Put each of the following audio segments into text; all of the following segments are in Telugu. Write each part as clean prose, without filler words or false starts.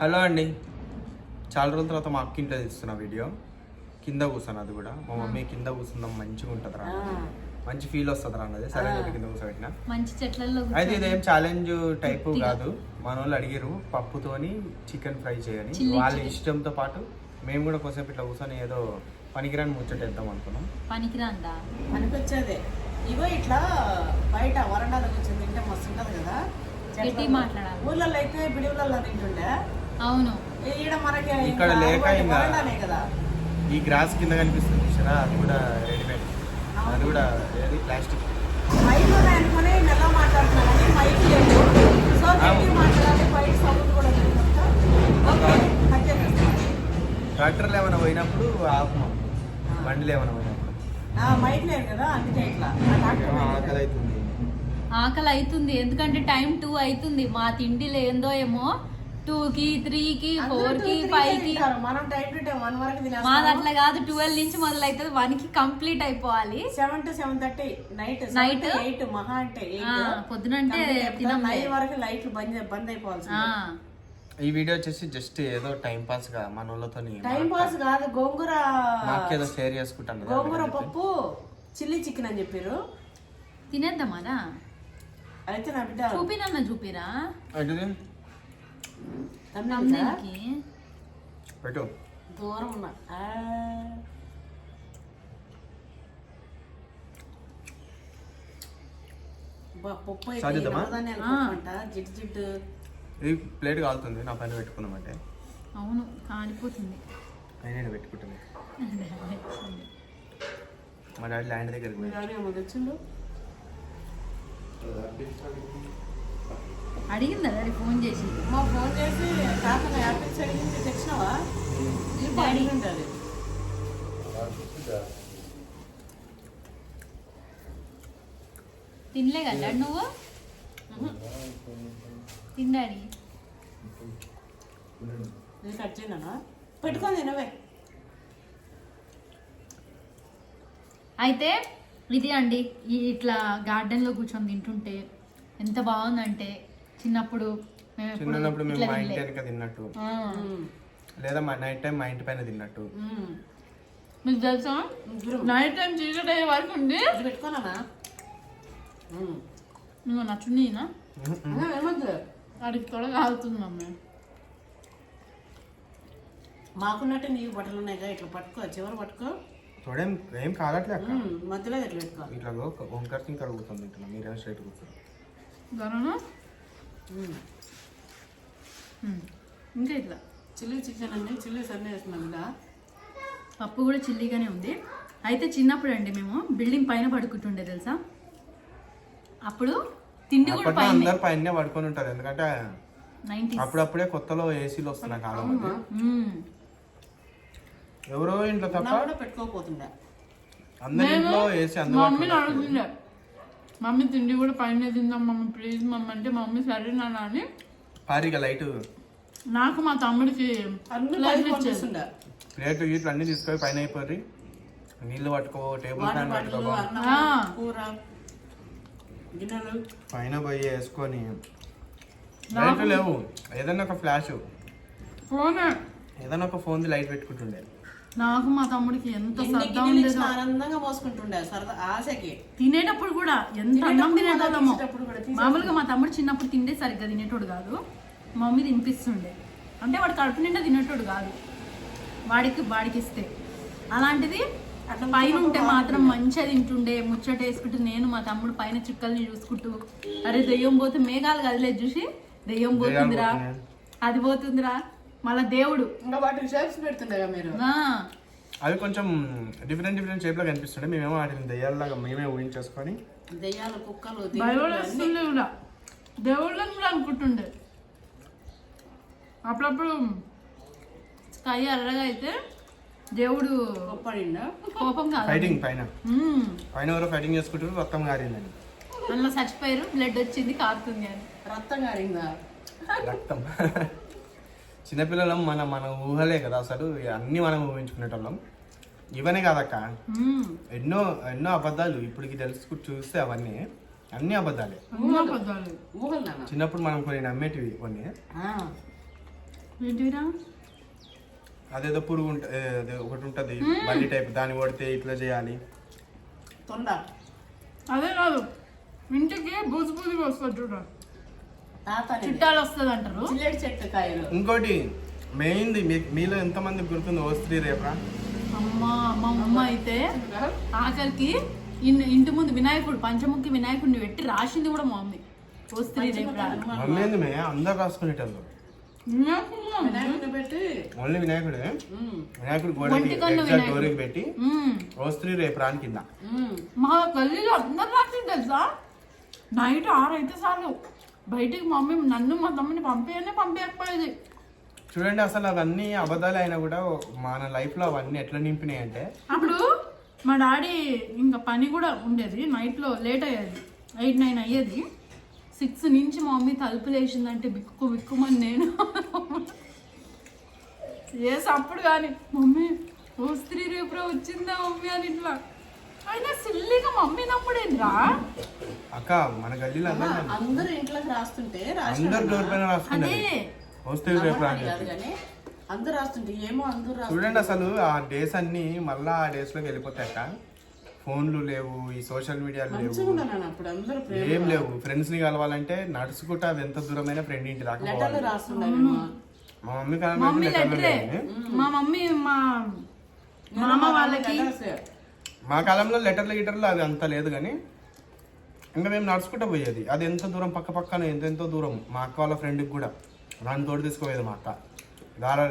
హలో అండి, చాలా రోజుల తర్వాత మా అక్క ఇంట్లో తీస్తున్న వీడియో. కింద కూర్చొని అది కూడా మా మమ్మీ కింద కూర్చుందాం మంచిగా ఉంటుంది రా, మంచి ఫీల్ వస్తుంది రా అన్నది. సరే కింద కూర్చోబెట్టిన. మంచి చెట్లలో అయితే ఇదేం ఛాలెంజ్ టైప్ కాదు. మన వాళ్ళు అడిగారు పప్పుతోని చికెన్ ఫ్రై చేయని, వాళ్ళ ఇష్టంతో పాటు మేము కూడా కొంచెం ఇట్లా కూర్చొని ఏదో పనికిరాని ముచ్చటేద్దాం అనుకున్నాం. పనికిరాందా పనికొచ్చేదే ఇగో ఇట్లా బయట వరండాలో కూర్చొని తింటే మస్తు ఉంటది కదా. గట్టి మాట్లాడాలి. ఊళ్ళల్లో అయితే బిడివులలో తింటుండే. అవును, ఈడ మనకి ఇక్కడ లేక ఇంకా కదా ఈ గ్రాస్ కింద కనిపిస్తుంది చూసారా, అది కూడా రెడీమేడ్, అది కూడా ఏది ప్లాస్టిక్. మైక్ అనుకుని మెల్ల మాట్లాడుతున్నాను కానీ మైక్ లేదు. సో గట్టి మాట్లాడాలి, బయట సౌండ్ కూడా ట్రాక్టర్లు ఏమైనా పోయినప్పుడు ఆపమా, బండిలు ఏమైనా పోయినప్పుడు. మైక్ లేదు కదా, అందుకే ఇట్లా ఆకలి అవుతుంది. ఆకలి అవుతుంది ఎందుకంటే టైం 2 అవుతుంది. మా తిండిలో ఏందో ఏమో 2కి 3కి 4కి 5కి. మనం టైం టు టైం 1 వరకు తినాలి. మాది అట్లా కాదు, 12 నుంచి మొదలవుతుంది, 1కి కంప్లీట్ అయిపోవాలి. 7 to 7:30 నైట్ 8 మహా అంటే పొద్దునంటే 9 వరకు లైట్లు బంద్ అయిపోవాలి. ఈ వీడియో వచ్చేసి జస్ట్ ఏదో టైం పాస్ గా మన వాళ్ళతో టైం పాస్ కాదు, గోంగూర నాకేదో షేర్ చేసుకుంటాను. గోంగూర పప్పు చిల్లీ చికెన్ అని చెప్పారు. తినేద్దామారా? అయితే నా బిడ్డ చూపినన్నా చూపిరా పెట్టు దూరం ఉన్నా. పప్పు అనుకుంటా జిడ్డు జిడ్డు. ఇది ప్లేట్ కాలుతుంది, నా పైన పెట్టుకున్నామంటే. అవును, కాలిపోతుంది. నేను పెట్టుకుంటాను. మా డాడీ ల్యాండ్ దగ్గరికి తెచ్చిండు. అడిగిందా డాడీ ఫోన్ చేసి? ఫోన్ చేసి కాక యాపిల్స్ అడిగింది, తెచ్చినావా? డాడీ ఉంటుంది. తినలే కదా నువ్వు? తిన్నాడి కట్ చేయనా? పెట్టుకొని తినవే. అయితే ఇది అండి, ఇట్లా గార్డెన్ లో కూర్చొని తింటుంటే ఎంత బాగుందంటే, చిన్నప్పుడు మేము మా ఇంటి వెనక తిన్నట్టు, లేదా మా నైట్ టైం మా ఇంటి పైన తిన్నట్టు. మీకు తెలుసా, నైట్ టైం చీకటి అయ్యే వరకు ఉంది. పెట్టుకోనా? నువ్వు నచ్చుండినా ఏమద్దు, అడిగి కూడా కాలుతుంది మమ్మీ. మాకున్నట్టు నీకు బట్టలు ఉన్నాయి కదా, ఇట్లా పట్టుకో, చివరి పట్టుకో. చూడేం ఏం కాదట్లే, మధ్యలో ఇట్లా పెట్టుకో. ఇట్లా వంకర తింకర కూర్చొని తింటున్నా, మీరేమో స్ట్రైట్ కూర్చోండి. ఇంకా ఇట్లా చిల్లీ చికెన్ అండి, చిల్లీ సన్నీ వేస్తున్నాం. ఇలా పప్పు కూడా చిల్లీగానే ఉంది. అయితే చిన్నప్పుడు అండి మేము బిల్డింగ్ పైన పడుకుంటుండే తెలుసా. అప్పుడు తిండి కూడా అందరు పైన పడుకొని ఉంటారు, ఎందుకంటే అప్పుడప్పుడే కొత్తలో ఏసీలు వస్తున్నాయి కాలం. ఎవరో ఇంట్లో తప్ప పెట్టుకోకపోతుండే, అందరి ఇంట్లో ఏసీ అందుబాటులో. మమ్మీ తిండి కూడా పైన తిందాం మమ్మీ ప్లీజ్ మమ్మీ అంటే, మమ్మీ సరే నాన్న అని పారిగా లైట్ నాకు మా తమ్ముడికి ప్లేట్ గీట్లు అన్ని తీసుకొని పైన అయిపోయి నీళ్లు పట్టుకో, టేబుల్ ఫ్యాన్ పట్టుకో, పైన పోయి వేసుకొని. లైట్ లేవు, ఏదన్నా ఒక ఫ్లాష్, ఏదన్నా ఒక ఫోన్ లైట్ పెట్టుకుంటుండే. నాకు మా తమ్ముడికి ఎంత ఆనందంగా మోసుకుంటుండే ఆశకి. తినేటప్పుడు కూడా ఎంత అన్నం తినేటోళ్ళమో. మామూలుగా మా తమ్ముడు చిన్నప్పుడు తిండే సరిగ్గా తినేటోడు కాదు, మమ్మీ తినిపిస్తుండే. అంటే వాడు కడుపు నిండా తినేటోడు కాదు, వాడికి ఇస్తే. అలాంటిది అట్లా పైన ఉంటే మాత్రం మంచిగా తింటుండే, ముచ్చట వేసుకుంటూ నేను మా తమ్ముడు పైన చుక్కల్ని చూసుకుంటూ, అరే దెయ్యం పోతే మేఘాలు కదిలేదు చూసి, దెయ్యం పోతుందిరా, అది పోతుందిరా, మళ్ళా దేవుడు ఇంకా వాటిని షేప్స్ పెడుతుండే మీరు. అవి కొంచెం డిఫరెంట్ షేప్ లో కనిపిస్తుండే, మేమేమో వాటిని దెయ్యాలలాగా మేమే ఊహించేసుకొని దెయ్యాలు, కుక్కలు, దేవుళ్ళని కూడా అనుకుంటుండే. అప్పుడప్పుడు స్కై ఎర్రగా అయితే దేవుడు కోపం కాదు, ఫైటింగ్ పైన ఎవరో ఫైటింగ్ చేసుకుంటారు, రక్తం కారిందని. అందులో చచ్చిపోయారు, బ్లడ్ వచ్చింది కారుతుంది అని. రక్తం కారిందా? రక్తం. చిన్నపిల్లలం, మన ఊహలే కదా అసలు, అన్ని మనం ఊహించుకునేటోళ్ళం. ఇవనే కాదక్క, ఎన్నో అబద్ధాలు ఇప్పటికి తెలుసుకు చూస్తే అవన్నీ అన్ని అబద్ధాలే. చిన్నప్పుడు మనం కొన్ని నమ్మేటివి కొన్ని ఏంటిరా అదేదో పురుగు ఒకటి ఉంటుంది బండి టైప్, దాన్ని కొడితే ఇట్లా చేయాలి. తొండ అదే కాదు, ఇంటికి బూజు బూజుగా వస్తుంది చూడ, తాతనే చుట్టాలు వస్తుంది అంటారు. చిల్లెడి చెట్టు కాయలు. ఇంకోటి మెయిన్ది, మీలో ఎంతమంది గుర్తుంది ఓస్త్రీ రేపరా? మా అమ్మ అయితే ఆఖరికి ఇంటి ముందు వినాయకుడు, పంచముఖి వినాయకుడిని పెట్టి రాసింది కూడా మా మమ్మీ. ఓస్త్రీ రేపు మమ్మీ ఏంది మే అందరు రాసుకునేటోళ్ళు. వినాయకుడిని పెట్టి ఓన్లీ వినాయకుడే, వినాయకుడు ఒంటికన్ను గోడకి గోరికి పెట్టి ఓస్త్రీ రేపు రాని కింద. మా గల్లీలో అందరు రాసింది తెలుసా. నైట్ 6 అయితే చాలు బయటికి మమ్మీ నన్ను మా తమ్ముని పంపించకపోయేది. చూడండి అసలు అవన్నీ అబద్ధాలు అయినా కూడా మన లైఫ్ లో అవన్నీ ఎట్లా నింపినాయి అంటే, అప్పుడు మా డాడీ ఇంకా పని కూడా ఉండేది, నైట్లో లేట్ అయ్యేది, 8, 9 అయ్యేది. 6 నుంచి మా మమ్మీ తలుపులు వేసిందంటే బిక్కు బిక్కుమని నేను అప్పుడు కానీ మమ్మీ ఓ స్త్రీ రేపు వచ్చిందా మమ్మీ అని ఇట్లా అయినా సిల్లిగా మమ్మీ నమ్ముడేంద్రా. అక్క మన గల్లీలో అందరూ ఇంట్లోకి రాస్తుంటే అందరు డోర్ పైన రాసుకునేది అదే ఓస్త్రీ రేపు రాని. కాదు కానీ అందరూ రాస్తుంటే ఏమో అందరూ చూడండి అసలు ఆ డేస్ అన్ని మళ్ళా ఆ డేస్ లోకి వెళ్ళిపోతాయక్క. ఫోన్లు లేవు, ఈ సోషల్ మీడియాలు లేవు, రాస్తున్నాను. అప్పుడు అందరూ ఏం లేవు. ఫ్రెండ్స్ ని కలవాలంటే నడుచుకుంటా అది ఎంత దూరమైన ఫ్రెండ్ ఇంటి దాకా లెటర్లు పోవాలి. రాస్తుండే. మా మమ్మీ మమ్మీ లెటరే, మా మమ్మీ మా మామ వాళ్ళకి మా కాలంలో లెటర్లు అది అంత లేదు కానీ ఇంకా మేము నడుచుకుంటూ పోయేది. అది ఎంత దూరం పక్క పక్కన ఎంతెంతో దూరం. మా అక్క వాళ్ళ ఫ్రెండ్కి కూడా నన్ను తోడు తీసుకుపోయేది మా అక్క.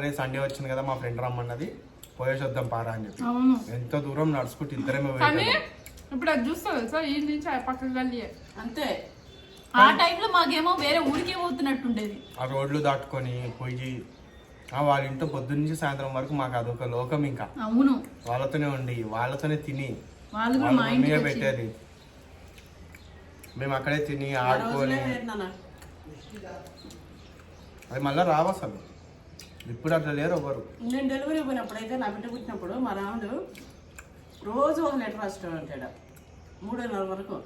రే సండే వచ్చింది కదా మా ఫ్రెండ్ రమ్మన్నది, పోయేసి వద్దాం పారా అని చెప్పి ఎంత దూరం నడుచుకుంటూ ఇద్దరేమో కానీ ఇప్పుడు అది చూస్తావు తెలుసా, ఈ నుంచి పక్కకు వెళ్ళి అంతే. ఆ టైంలో మాకేమో వేరే ఊరికే పోతున్నట్టుండేది. ఆ రోడ్లు దాటుకొని పోయి వాళ్ళ ఇంట్లో పొద్దున్న నుంచి సాయంత్రం వరకు మాకు అదొక లోకం. ఇంకా అవును, వాళ్ళతోనే ఉండి వాళ్ళతోనే తిని వాళ్ళు కూడా వాళ్ళ మా మమ్మీయే ఇంటికి పెట్టేది, మేము అక్కడే తిని ఆడుకొని. అది మళ్ళీ రావు అసలు, ఇప్పుడు అట్లా లేరు ఎవరు. నేను డెలివరీ పోయినప్పుడు అయితే నా బిడ్డ పుట్టినప్పుడు మా రాముడు రోజు ఒక లెటర్ రాస్తాడు అంటాడు 3 వరకు.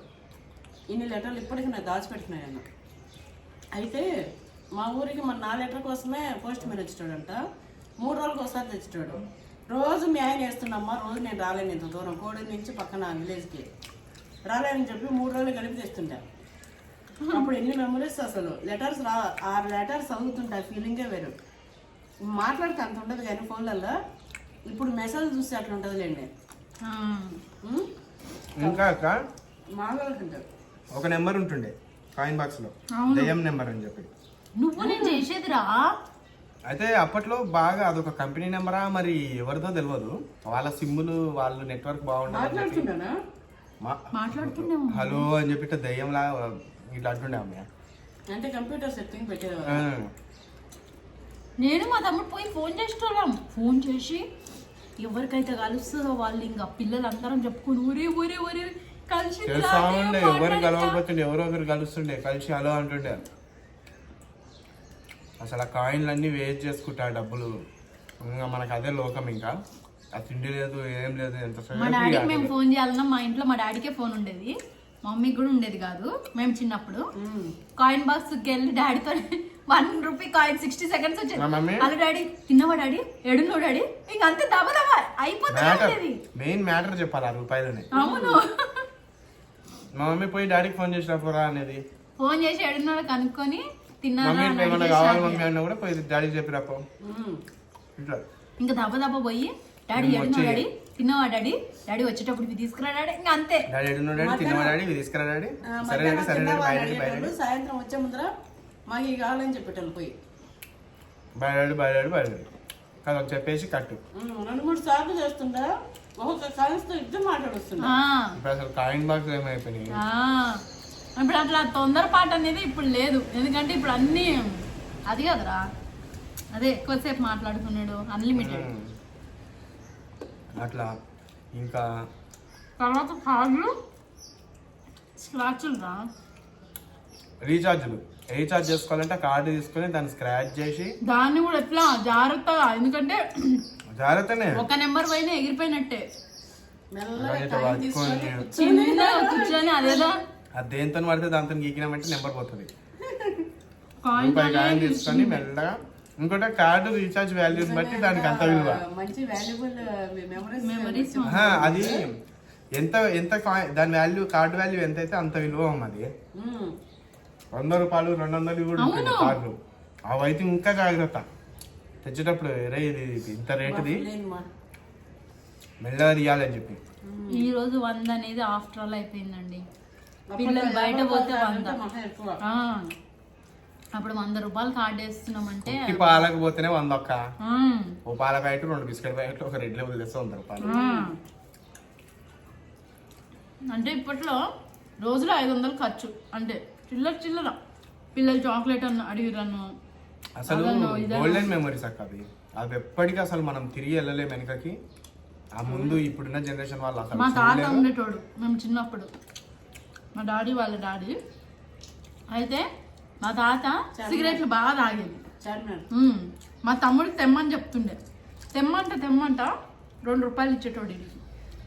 ఇన్ని లెటర్లు ఇప్పటికీ నేను దాచిపెట్టినాయన్న. అయితే మా ఊరికి మన నా లెటర్ కోసమే పోస్ట్ మ్యాన్ వచ్చాడంట. 3 రోజులకు ఒకసారి తెచ్చాడు. రోజు మీ ఆయన వేస్తున్నామ్మా, రోజు నేను రాలేను ఇంత దూరం కోడి నుంచి పక్కన విలేజ్కి రాలేనని చెప్పి 3 రోజులు కలిపి తెస్తుంటా. అప్పుడు ఎన్ని మెమరీస్ అసలు. లెటర్స్ 6 లెటర్స్ చదువుతుంటా, ఫీలింగే వేరు. మాట్లాడితే అంత ఉండదు కానీ ఫోన్లలో. ఇప్పుడు మెసేజ్ చూస్తే అట్లా ఉంటుందిలేండి. ఇంకా అక్క మాట్లాడుతుంటారు. ఒక నెంబర్ ఉంటుండే కాయిన్ బాక్స్ లో, దయ్యం నెంబర్ అని చెప్పి. నువ్వు నేను చేసేదిరా. అయితే అప్పట్లో బాగా అదొక కంపెనీ నెంబరా మరి ఎవరిదో తెలియదు, వాళ్ళ సిమ్ములు వాళ్ళు నెట్వర్క్ బాగుండదు మాట్లాడుతుంటానా మాట్లాడుతున్నాము హలో అని చెప్పి దయ్యంలా ఇట్లా అంటుండే అమ్మాయి. అంటే కంప్యూటర్ సెట్టింగ్ పెట్టేది. నేను మా తమ్ముడు పోయి ఫోన్ చేసేటోళ్ళం. ఫోన్ చేసి ఎవరికైతే కలుస్తుందో వాళ్ళు ఇంకా పిల్లలందరం చెప్పుకుని ఊరే ఊరే ఊరే కలిసి చేస్తా ఉండే. ఎవరు కలవకపోతుండే, ఎవరో ఒకరు కలుస్తుండే, కలిసి హలో అంటుండే. అసలు ఆ కాయిన్లు అన్నీ వేస్ట్ చేసుకుంటా డబ్బులు. ఇంకా మనకు అదే లోకం. ఇంకా ఆ తిండి లేదు ఏం లేదు. ఎంత మా డాడీకి మేము ఫోన్ చేయాలన్నా మా ఇంట్లో మా డాడీకే ఫోన్ ఉండేది, మమ్మీకి కూడా ఉండేది కాదు. మేము చిన్నప్పుడు కాయిన్ బాక్స్కి వెళ్ళి డాడీతో 1 రూపీ కాయిన్ 60 సెకండ్స్ వచ్చేది. అలా డాడీ తిన్నావా డాడీ, ఎడున్నావు డాడీ, ఇంక అంతే దబదబా అయిపోతుంది. మెయిన్ మ్యాటర్ చెప్పాలి ఆ రూపాయలని. అవును, మా మమ్మీ పోయి డాడీకి ఫోన్ చేసినప్పుడు అనేది ఫోన్ చేసి ఎడున్నాడు కనుక్కొని తిన్నారా మమ్మీ ఏమన్నా కావాలి మమ్మీ అన్న కూడా పోయి డాడీకి చెప్పినప్పు ఇట్లా ఇంకా దబదబా పోయి డాడీ ఎడున్నావు డాడీ, తిన్నావా డాడీ, డాడీ వచ్చేటప్పుడు ఇవి తీసుకురా డాడీ, ఇంకా అంతే. డాడీ ఎడున్నావు డాడీ, తిన్నావా డాడీ, ఇవి తీసుకురా డాడీ, సరే డాడీ సరే daddy, bye daddy bye daddy, సాయంత్రం వచ్చే ముందర మాకు ఇవి కావాలని చెప్పేటోళ్ళు పోయి bye daddy bye daddy bye daddy కదా చెప్పేసి కట్టు. 2-3 సార్లు చేస్తుందా, ఒక్కొక్క కాయిన్స్తో ఇద్దరు మాట్లాడుతున్నా. ఇప్పుడు అసలు కాయిన్ బాక్స్ ఏమైపోయినాయి. ఇప్పుడు అట్లా తొందరపాటు అనేది ఇప్పుడు లేదు, ఎందుకంటే ఇప్పుడు అన్నీ అది కదరా, అదే ఎక్కువసేపు మాట్లాడుతున్నాడు అన్లిమిటెడ్. అట్లా ఇంకా తర్వాత కార్డులు స్క్రాచ్లు రా, రీఛార్జ్ చేసుకోవాలంటే కార్డు తీసుకొని దాన్ని స్క్రాచ్ చేసి దాన్ని కూడా ఎట్లా జాగ్రత్తగా, ఎందుకంటే జాగ్రత్తనే ఒక నెంబర్ పైన ఎగిరిపోయినట్టే మెల్లగా కూర్చొని అదేదో అది దేంతో పడితే దాంతో గీకినామంటే నెంబర్ పోతుంది. కాయిన్ కాయిన్ తీసుకొని మెల్లగా ఇంకోటి కార్డు రీఛార్జ్ వాల్యూని బట్టి దానికి అంత విలువ. మంచి వాల్యుబుల్ మెమరీస్ అది ఎంత ఎంత దాని వాల్యూ, కార్డు వాల్యూ ఎంత అయితే అంత విలువ అది. 100 రూపాయలు 200 కూడా ఉంటుంది కార్డు. అవైతే ఇంకా జాగ్రత్త తెచ్చేటప్పుడు, రే ఇది ఇంత రేటుది మెల్లగా తీయాలని చెప్పి. ఈ రోజు 100 అనేది ఆఫ్టర్ ఆల్ అయిపోయిందండి. పిల్లలు బయట పోతే 100. అప్పుడు 100 రూపాయలు కార్డు వేస్తున్నామంటే పాలకు పోతేనే 100 ఒక్క. ఓ పాల ప్యాకెట్, 2 బిస్కెట్ ప్యాకెట్, ఒక రెడ్ లెవెల్ తెస్తే 100 రూపాయలు. అంటే ఇప్పట్లో రోజులో 500 ఖర్చు. అంటే చిల్లర పిల్లలు చాక్లెట్ అన్న అడిగిరను. అసలు గోల్డెన్ మెమరీస్ అక్క అవి. అవి ఎప్పటికీ అసలు మనం తిరిగి వెళ్ళలేము వెనకకి. ఆ ముందు ఇప్పుడున్న జనరేషన్ వాళ్ళు అసలు. మా తాత ఉండేటోడు మేము చిన్నప్పుడు, మా డాడీ వాళ్ళ డాడీ అయితే మా తాత సిగరెట్లు బాగా తాగేది. మా తమ్ముడికి తెమ్మని చెప్తుండే. తెమ్మంట 2 రూపాయలు ఇచ్చేటోడు.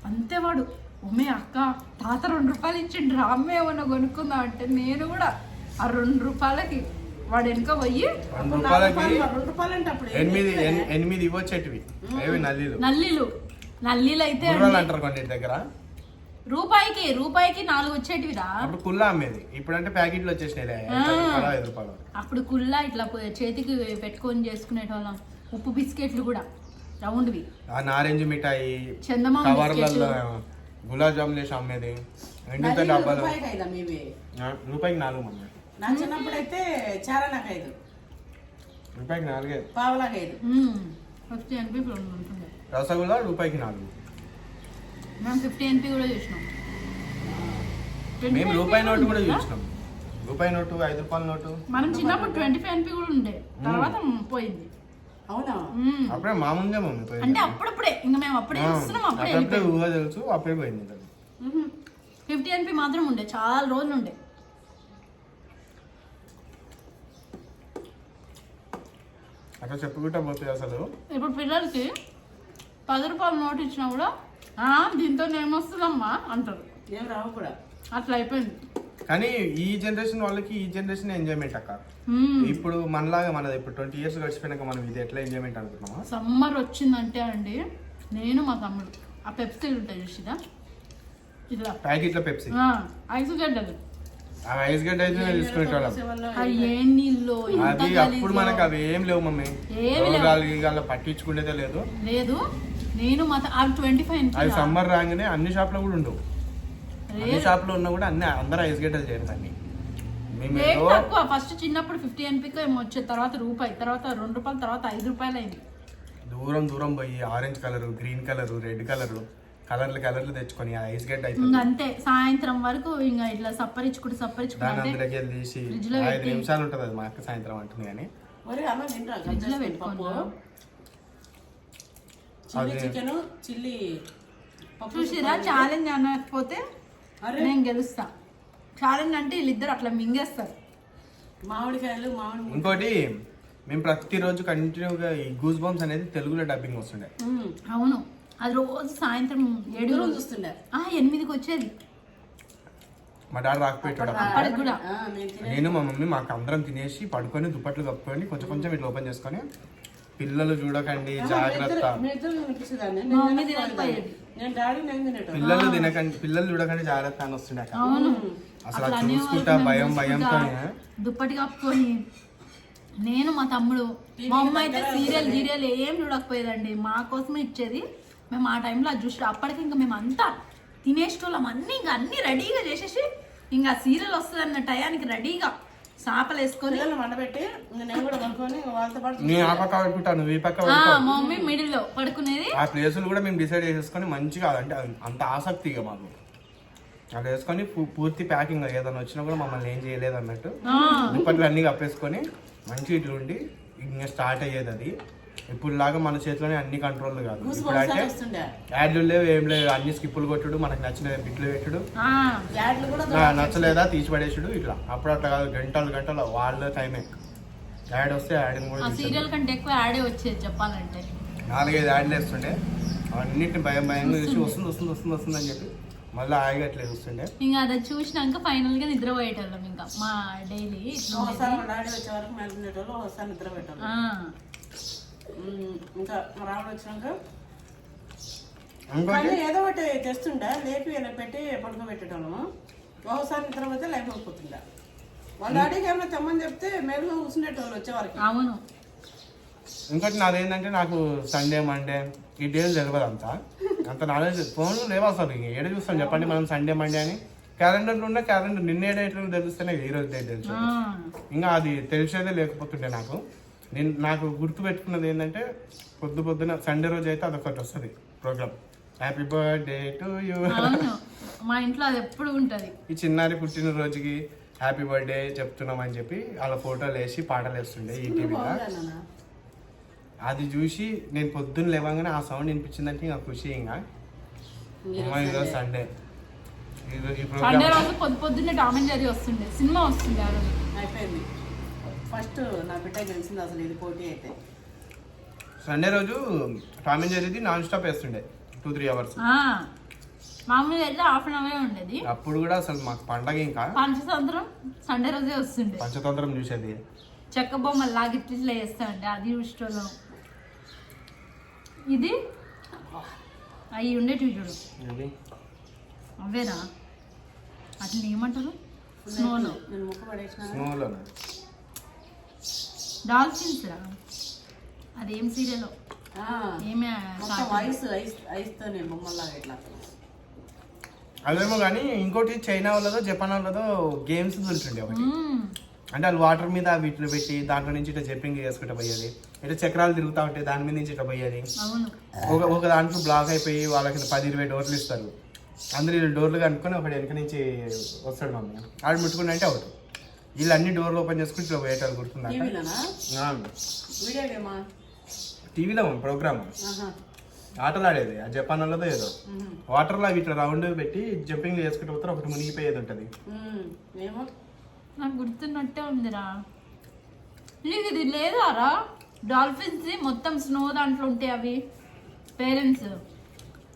అంతే వాడు, ఉమ్మే అక్క తాత 2 రూపాయలు ఇచ్చిండు రా అమ్మ ఏమన్నా కొనుక్కుందాం అంటే, నేను కూడా ఆ 2 రూపాయలకి వాడు వెనుక పోయి 2 రూపాయలకి 8 ఇవ్వచ్చేటివి. నల్లీలు అయితే అంటారు కొన్ని దగ్గర. రూపాయికి 4 వచ్చేటివిరా. అప్పుడు కుల్లా అమ్మేది. ఇప్పుడంటే ప్యాకెట్లు వచ్చేసినాయి 5 రూపాయలు. అప్పుడు కుల్లా ఇట్లా చేతికి పెట్టుకొని చేసుకునేటోళ్ళం. ఉప్పు బిస్కెట్లు కూడా రౌండ్వి, ఆ నారింజ మిఠాయి, చందమామ కవర్లలో గులాబ్ జామున్ వేసి అమ్మేది. ఎండితే డబ్బాలు. రూపాయికి 4 మమ్మీ. నా చిన్నప్పుడు అయితే చాలా నాకు 5 రూపాయికి 4 పావులకు 5. 50 NP ఉంటుంది. రసగుల్లా రూపాయికి 4. మేము 50 NP కూడా చూసినాం. మేము రూపాయి నోటు కూడా చూసినాం. రూపాయి నోటు, 5 రూపాయల నోటు. మనం చిన్నప్పుడు 25 NP కూడా ఉండే, తర్వాత పోయింది. అవునా? అప్పుడే మా ముందే మమ్మీ పోయింది. అంటే అప్పుడప్పుడే ఇంకా మేము అప్పుడే చూస్తున్నాం. అప్పుడే ఊహ తెలుసు, అప్పుడే పోయింది. 50 NP మాత్రం ఉండే, చాలా రోజులు ఉండే. అట్లా చెప్పుకుంటా పోతే అసలు ఇప్పుడు పిల్లలకి 10 రూపాయల నోటు ఇచ్చినా కూడా దీంతో ఏమొస్తుందమ్మా అంటారు. ఏం రావు కూడా. అట్లా అయిపోయింది. కానీ ఈ జనరేషన్ వాళ్ళకి ఈ జనరేషన్ ఎంజాయ్మెంట్ అక్క. ఇప్పుడు మనలాగా మనది ఇప్పుడు 20 years గడిచిపోయినాక మనం ఇది ఎట్లా ఎంజాయ్మెంట్ అనుకుంటున్నామా? సమ్మర్ వచ్చిందంటే అండి, నేను మా తమ్ముడు ఆ పెప్సీ ఉంటాయి చూసిదా, ఇట్లా ప్యాకెట్లో పెప్సీ, ఐస్ గడ్డలు, ఆ ఐస్ గడ్డ అయితే తీసుకునేటోళ్ళం. ఏ నీళ్ళు అది అప్పుడు మనకు అవి ఏం లేవు మమ్మీ. రోగాలు పట్టించుకునేదే లేదు. నేను మా 25 అది సమ్మర్ రాగానే అన్ని షాప్ లో కూడా ఉండవు. అన్ని షాప్ లో ఉన్నా కూడా అందరూ ఐస్ గడ్డలు చేయరు. అన్ని తక్కువ. ఫస్ట్ చిన్నప్పుడు 50 NP ఏమో వచ్చే, తర్వాత రూపాయి, తర్వాత 2 రూపాయలు, తర్వాత 5 రూపాయలు అయింది. దూరం పోయి orange colour, green colour, red కలర్లు తెచ్చుకొని ఐస్ గడ్డ అయిపోయింది. అంతే సాయంత్రం వరకు ఇంకా ఇట్లా సప్పరించుకుంటూ దాని అందులోకి తీసి 5 నిమిషాలు ఉంటుంది. అది మా అక్క సాయంత్రం అంటుంది. కానీ ఫ్రిడ్జ్ లో పెట్టుకోను. చికెన్ చిల్లీ చూసిరా, ఛాలెంజ్ అనకపోతే నేను గెలుస్తా. ఛాలెంజ్ అంటే వీళ్ళిద్దరు అట్లా మింగేస్తారు. మామిడికాయలు ఇంకోటి మేము ప్రతిరోజు కంటిన్యూగా ఈ గూస్ బంప్స్ అనేది తెలుగులో డబ్బింగ్ వస్తుండే. అవును, అది రోజు సాయంత్రం 7 చూస్తుండే, 8కి వచ్చేది. మా డాడీ రాకపోయేటాడు. కూడా నేను మా మమ్మీ మాకు అందరం తినేసి పడుకొని దుప్పట్లు కప్పుకొని కొంచెం ఇట్లా ఓపెన్ చేసుకొని, పిల్లలు చూడకండి జాగ్రత్త, పిల్లలు చూడకండి జాగ్రత్త అని వస్తుండే. అసలు చూసుకుంటా భయంతో దుప్పటి కప్పుకొని నేను మా తమ్ముడు, మా అమ్మ అయితే సీరియల్ ఏం చూడకపోయేదండి, మా కోసమే ఇచ్చేది. మేము ఆ టైంలో అది చూసి అప్పటికి ఇంకా మేము అంతా తినేసేటోళ్ళం. అన్ని రెడీగా చేసేసి ఇంకా సీరియల్ వస్తుంది అన్న టయానికి రెడీగా చేపలు వేసుకొని వండబెట్టి వాళ్ళతో పాటు మా మమ్మీ మిడిల్ లో పడుకునేది. ఆ ప్లేసులు కూడా మేము డిసైడ్ చేసేసుకొని మంచిగా, అంటే అంత ఆసక్తిగా మాకు అక్కడ వేసుకొని పూర్తి ప్యాకింగ్, ఏదైనా వచ్చినా కూడా మమ్మల్ని ఏం చేయలేదు అన్నట్టు దుప్పట్లు అన్ని కప్పేసుకొని మంచిగా ఇట్లా ఉండి ఇంకా స్టార్ట్ అయ్యేది. అది ఇప్పుడు లాగా మన చేతిలోనే అన్ని కంట్రోల్ కాదు. ఇప్పుడు అంటే యాడ్లు లేవు, ఏం లేవు, అన్ని స్కిప్పులు కొట్టుడు, మనకు నచ్చిన బిట్లు పెట్టుడు, నచ్చలేదా తీసి పడేసుడు ఇట్లా. అప్పుడు అట్లా కాదు, గంటలు వాళ్ళ టైమే. యాడ్ వస్తే యాడ్ కూడా సీరియల్ కంటే ఎక్కువ యాడే వచ్చేది చెప్పాలంటే. 4-5 యాడ్లు వేస్తుండే. అన్నిటిని భయంగా చూసి వస్తుంది అని చెప్పి మళ్ళీ హాయిగా అట్లా చూస్తుండే. ఇంకా అది చూసినాక ఫైనల్ గా నిద్రపోయేటోళ్ళం. ఇంకా మా డైలీ ఒకసారి మా డాడీ వచ్చే వరకు మేము ఉండేటోళ్ళు, ఒకసారి నిద్ర పెట్టాలి. ఇంకా మా రావడం వచ్చినాక ఇంకోటి కానీ ఏదో ఒకటి తెస్తుండే, లేపి ఇలా పెట్టి పడుకోబెట్టేటోళ్ళము. ఒకసారి నిద్ర పోతే లేకపోతుండే. వాళ్ళ డాడీకి ఏమైనా తెమ్మని చెప్తే మేము కూర్చునేటోళ్ళు వచ్చేవారికి. అవును. ఇంకోటి నాదేంటంటే నాకు సండే మండే ఈ డేలు తెలియదు అంత నాలెడ్జ్ ఫోన్లో లేవు అసలు. ఏడ చూస్తాం చెప్పండి మనం సండే మండే అని. క్యాలెండర్లో ఉన్న క్యాలెండర్ నిన్న ఏ డేట్లో తెలుస్తేనే ఈ రోజు డేట్ తెలుసు. ఇంకా అది తెలిసేదే లేకపోతుండే నాకు. నాకు గుర్తు పెట్టుకున్నది ఏంటంటే పొద్దున సండే రోజు అయితే అదొకటి వస్తుంది program, happy birthday to you. మా ఇంట్లో అది ఎప్పుడు ఉంటది. ఈ చిన్నారి పుట్టినరోజుకి హ్యాపీ బర్త్డే చెప్తున్నామని చెప్పి వాళ్ళ ఫోటోలు వేసి పాటలు వేస్తుండే ఈ టీవీలో. అది చూసి నేను పొద్దున్న లేవగానే ఆ సౌండ్ వినిపించిందంటే ఇంకా ఖుషి. ఇంకా ఈరోజు సండే, ఈ సండే రోజు పొద్దున్నే టామ్ అండ్ జెర్రీ వస్తుండే, సినిమా వస్తుండే. ఆ రోజు అయిపోయింది. ఫస్ట్ నా బిడ్డ గెలిచింది అసలు ఇది పోటీ అయితే. సండే రోజు టామ్ అండ్ జెర్రీది నాన్ స్టాప్ వేస్తుండే 2-3 hours. మామూలుగా అయితే హాఫ్ అన్ అవర్ ఉండేది. అప్పుడు కూడా అసలు మాకు పండగ. ఇంకా పంచతంత్రం సండే రోజే వస్తుండే. పంచతంత్రం చూసేది, చెక్క బొమ్మలు లాగిట్లా వేస్తాండే, అది ఇష్టం. ఇది అవి ఉండేటివి చూడు, అవేనా అట్లా ఏమంటారు, స్నోలో. నేను ముక్క పడేసిన స్నోలో డాల్ఫిన్స్ రా, అదేం సీరియల్ ఏమే ఐస్తోనే బొమ్మల్లాగా ఇట్లా. అదేమో కానీ ఇంకోటి చైనా వాళ్ళదో జపాన్ వాళ్ళదో గేమ్స్ ఉంటుండే ఒకటి. అంటే వాళ్ళు వాటర్ మీద వీటిని పెట్టి దాంట్లో నుంచి ఇట్లా జంపింగ్ చేసుకుంటూ పోయేది, ఇట్లా చక్రాలు తిరుగుతూ ఉంటాయి దాని మీద నుంచి ఇట్లా పోయేది. ఒక దాంట్లో బ్లాక్ అయిపోయి వాళ్ళకి 10-20 డోర్లు ఇస్తారు. అందరూ వీళ్ళు డోర్లు కనుక్కొని ఒకటి వెనక నుంచి వస్తాడు మమ్మీ, ఆడు ముట్టుకుంటే అంటే ఒకటి. వీళ్ళు అన్ని డోర్లు ఓపెన్ చేసుకుని ఇట్లా పోయేటాలు గుర్తుందా? టీవీలో ప్రోగ్రామ్ ఆటలు ఆడేది ఆ జపాన్ వాళ్ళదో ఏదో. వాటర్లో అవి ఇట్లా రౌండ్ పెట్టి జంపింగ్ చేసుకుంటూ పోతారు, ఒకటి మునిగిపోయేది ఉంటుంది. నాకు గుర్తున్నట్టే ఉందిరా. నీకు ఇది లేదారా డాల్ఫిన్స్ మొత్తం స్నో దాంట్లో ఉంటాయి అవి, పేరెంట్స్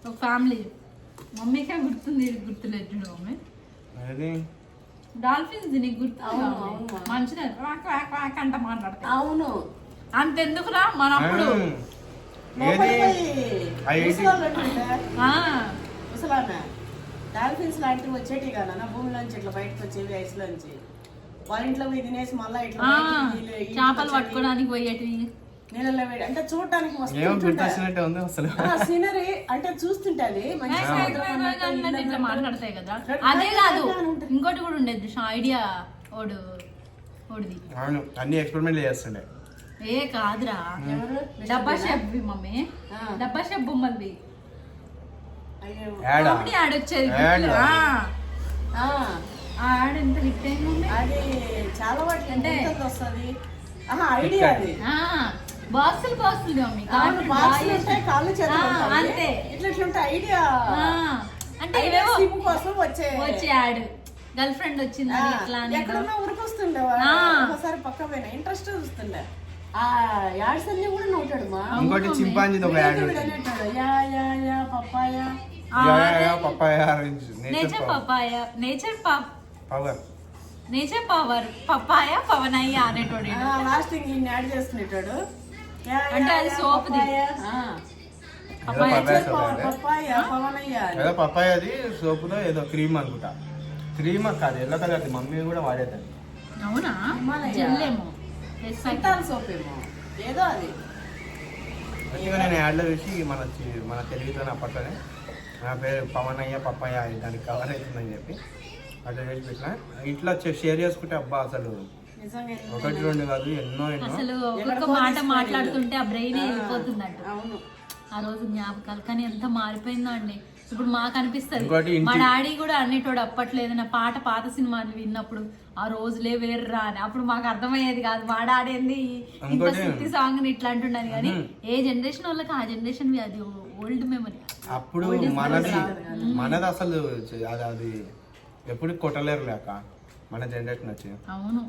ఒక ఫ్యామిలీ. మమ్మీకే గుర్తుంది, గుర్తులేదు చూడు మమ్మీ. డాల్ఫిన్స్ నీకు గుర్తు మంచిగా అంట మాట్లాడతాయి. అవును అంతెందుకురా మనప్పుడు డాల్ఫిన్స్ లాంటివి వచ్చేటి కదా భూమిలోంచి ఇట్లా బయటకు వచ్చేవి, ఐస్ లోంచి. వాళ్ళ ఇంట్లో పోయి తినేసి మళ్ళీ ఇట్లా చేపలు పట్టుకోవడానికి పోయేటివి, నీళ్ళలో వేడి. అంటే చూడటానికి సీనరీ అంటే చూస్తుంటది మాట్లాడతాయి కదా. అదే కాదు ఇంకోటి కూడా ఉండేది ఐడియా ఓడిది. అన్ని ఎక్స్పెరిమెంట్ చేస్తుండే. ఏ కాదురా, డబ్బా షెఫ్ మమ్మీ, డబ్బా షెఫ్ బొమ్మలవి కామెడీ యాడ్ వచ్చేది. ఆ యాడ్ ఎంత హిట్ అయింది. అది చాలా వాటికి అంటే వస్తుంది ఐడియా. అది బాక్సులు మమ్మీ, కాళ్ళు అంతే ఇట్లా ఇట్లా ఐడియా. అంటే కోసం వచ్చే యాడ్ గర్ల్ ఫ్రెండ్ వచ్చింది ఎక్కడన్నా ఉరికొస్తుండే ఒకసారి పక్క పోయినా ఇంట్రెస్ట్ చూస్తుండే. ఆ యాడ్స్ అన్ని కూడా నోటాడు మా. ఇంకోటి చింపాంజీ ఒక యాడ్ నేచర్ పవర్ పప్పాయ పవనయ్య అనేటోడు. లాస్ట్ యాడ్ చేసుకునేటాడు. అంటే అది సోప్ పప్పాయ, అది సోపులో ఏదో క్రీమ్ అనుకుంటా. క్రీమ్ కాదు ఎల్లో కలర్, మమ్మీ కూడా వాడేదాన్ని. అవునా? సోప్ ఏమో ఏదో అది. నేను యాడ్లో చూసి మన తెలుగుతో అప్పట్లోనే నా పేరు పవనయ్య పప్పాయ దానికి కవర్ అవుతుందని చెప్పి అట్లా చేసి పెట్టినా. ఇట్లా షేర్ చేసుకుంటే అబ్బా అసలు 1-2 కాదు ఎన్నో అసలు ఒక్కొక్క మాట మాట్లాడుతుంటే ఆ బ్రెయిన్ వెళ్ళిపోతుందంట. ఆ రోజు జ్ఞాపకాలు కానీ ఎంత మారిపోయిందో అండి. ఇప్పుడు మాకు అనిపిస్తుంది, మా డాడీ కూడా అన్నిటోడు అప్పట్లో ఏదైనా పాత సినిమాలు విన్నప్పుడు ఆ రోజులే వేర్రా అని. అప్పుడు మాకు అర్థమయ్యేది కాదు, మా డాడీ ఏంది ఇంత శక్తి సాంగ్ ఇట్లా అంటున్నది. కానీ ఏ జనరేషన్ వాళ్ళకి ఆ జనరేషన్ అది ఓల్డ్ మెమరీ. అప్పుడు మనది అసలు అది ఎప్పుడు కొట్టలేరు లేక మన జనరేషన్ వచ్చి. అవును,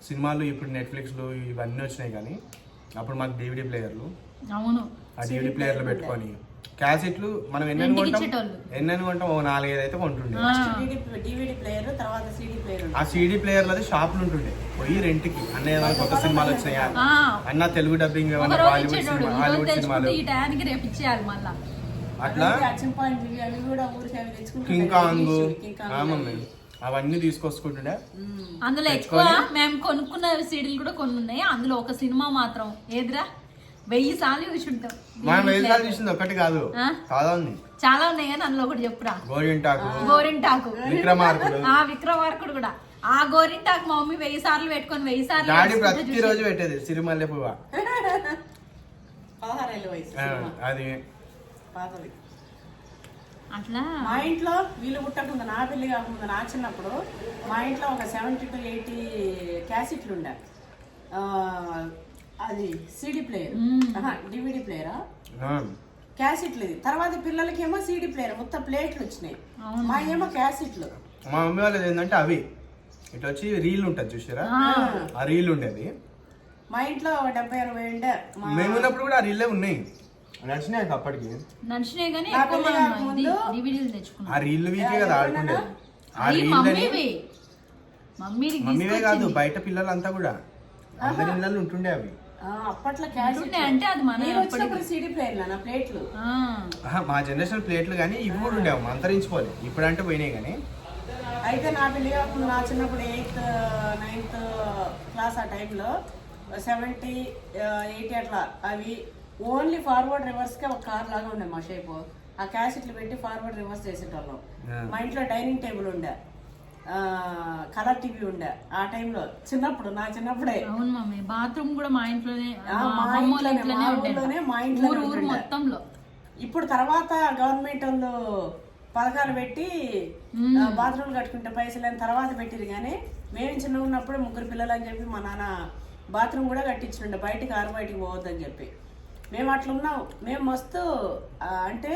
సినిమాలు ఇప్పుడు నెట్ఫ్లిక్స్లు ఇవన్నీ వచ్చినాయి కానీ అప్పుడు మాకు DVD ప్లేయర్లు. అవును, ఆ DVD ప్లేయర్లు పెట్టుకొని క్యాసెట్లు మనం రెంట్కి ఇచ్చేటోళ్ళు. ఎన్ని కొంటాం, ఓ 4-5 అయితే కొంటుండే. డివిడి ప్లేయర్, తర్వాత సిడి ప్లేయర్. ఆ సీడీ ప్లేయర్ లో షాపులు ఉంటుండే, పోయి రెంట్కి అన్న ఏమైనా కొత్త సినిమాలు వచ్చినాయా, అన్న తెలుగు డబ్బింగ్ ఏమైనా హాలీవుడ్ సినిమాలు, ఈ టయానికి రేపు ఇచ్చేయాలి మళ్ళా. అట్లా అవి కూడా ఊరికి అవి తెచ్చుకుంటాం. కింగ్ కాంగ్ అవన్నీ తీసుకొచ్చుకుంటుండే. అందులో ఎక్కువ మేము కొనుక్కున్న సీడీలు కూడా కొన్ని ఉన్నాయి. అందులో ఒక సినిమా మాత్రం ఏదిరా 1000 సార్లు చూసుంటాం. మనం 1000 సార్లు చూసింది ఒకటి కాదు, చాలా ఉంది, చాలా ఉన్నాయి కానీ అందులో ఒకటి చెప్పురా. గోరింటాకు, విక్రమార్కుడు కూడా. ఆ గోరింటాకు మా మమ్మీ 1000 సార్లు పెట్టుకొని 1000 సార్లు డాడీ ప్రతిరోజు పెట్టేది సిరిమల్లె పువ్వ. 16 ఏళ్ళ వయసు అది పాతది. అట్లా మా ఇంట్లో వీళ్ళు పుట్టకుండా, నా పెళ్లి కాకుండా నా చిన్నప్పుడు మా ఇంట్లో ఒక 70 to 80 క్యాసెట్లు ఉండే. అది సిడి ప్లేయర్, డివిడి ప్లేయరా, క్యాసెట్లు. ఇది తర్వాత పిల్లలకి ఏమో సిడి ప్లేయర్, మొత్తం ప్లేట్లు వచ్చినాయి. మా ఏమో క్యాసెట్లు. మా మమ్మీ వాళ్ళది ఏంటంటే అవి ఇట్లా వచ్చి రీల్ ఉంటుంది చూసారా, ఆ రీల్ ఉండేది. మా ఇంట్లో 70-60 ఉండే. మేము ఉన్నప్పుడు కూడా ఆ రీల్లే ఉన్నాయి, నడిచినాయి అప్పటికి. నడిచినాయి కానీ ఆ రీల్ వీకే కదా ఆడుకుండేది. ఆ రీల్ మమ్మీవే కాదు, బయట పిల్లలంతా కూడా అందరి ఇళ్ళల్లో ఉంటుండే అవి. అప్పట్లో క్యాసెట్ అంటే అది మన సిడి ప్లేయర్ ప్లేట్లు. మా జనరేషన్ ప్లేట్లు కానీ ఇవి కూడా ఉండేవి, అంతరించిపోలే, ఇప్పుడంటే పోయినాయి కానీ. అయితే నా పెళ్లి కాకుండా నా చిన్నప్పుడు 8th 9th క్లాస్ ఆ టైంలో 70-80 అట్లా అవి ఓన్లీ ఫార్వర్డ్ రివర్స్ కే ఒక కార్ లాగా ఉండే మా షేప్. ఆ క్యాసెట్లు పెట్టి ఫార్వర్డ్ రివర్స్ చేసేటోళ్ళం. మా ఇంట్లో డైనింగ్ టేబుల్ ఉండే, కలర్ టీవీ ఉండే ఆ టైంలో. చిన్నప్పుడు నా చిన్నప్పుడే. అవును మమ్మీ, బాత్రూమ్ కూడా మా ఇంట్లోనే, మా ఇంట్లో మొత్తంలో. ఇప్పుడు తర్వాత గవర్నమెంట్ వాళ్ళు పథకాలు పెట్టి బాత్రూమ్ కట్టుకుంటే పైసలు అని తర్వాత పెట్టిరు. కానీ మేము చిన్న ఉన్నప్పుడు 3 పిల్లలు అని చెప్పి మా నాన్న బాత్రూమ్ కూడా కట్టించుండే, బయటికి బయటికి పోవద్దని చెప్పి. మేము అట్లా ఉన్నాం. మేము మస్తు అంటే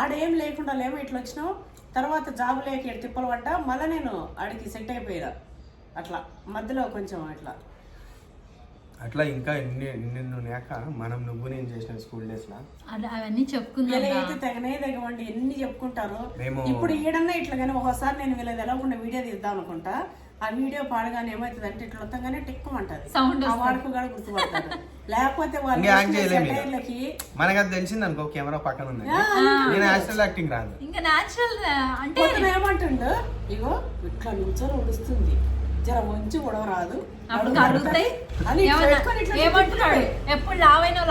ఆడేం లేకుండా లేమో ఇట్లా వచ్చినాం. తర్వాత జాబ్ లేక తిప్పలు పడ్డా, మళ్ళీ నేను ఆడికి సెట్ అయిపోయినా. అట్లా మధ్యలో కొంచెం అట్లా ఇంకా ఎన్ని ఉన్నాక మనం నువ్వు నేను చేసిన స్కూల్ డేస్ లో అవన్నీ చెప్పుకుంటే తెగవండి, ఎన్ని చెప్పుకుంటారు. ఇప్పుడు ఈడన్నా ఇట్లా కానీ ఒకసారి నేను వీళ్ళది ఎలాగకుండా వీడియో తీద్దాం అనుకుంటా. ఆ వీడియో పాడగానే ఏమైతుంది అంటే ఇట్లా వస్తాగానే టిక్కుమంటది, వాడుకు కూడా గుర్తుపడతారు. లేకపోతే వాళ్ళకి మనకు అది తెలిసింది అనుకో, కెమెరా పక్కన ఉంది, యాక్టింగ్ రాదు. ఇంకా నేచురల్ అంటే ఏమంటుండు, ఇగో ఇట్లా నుంచో ఉడుస్తుంది, జర వంచి కూడా రాదు, ఏమంటున్నాడు ఎప్పుడు లావైనా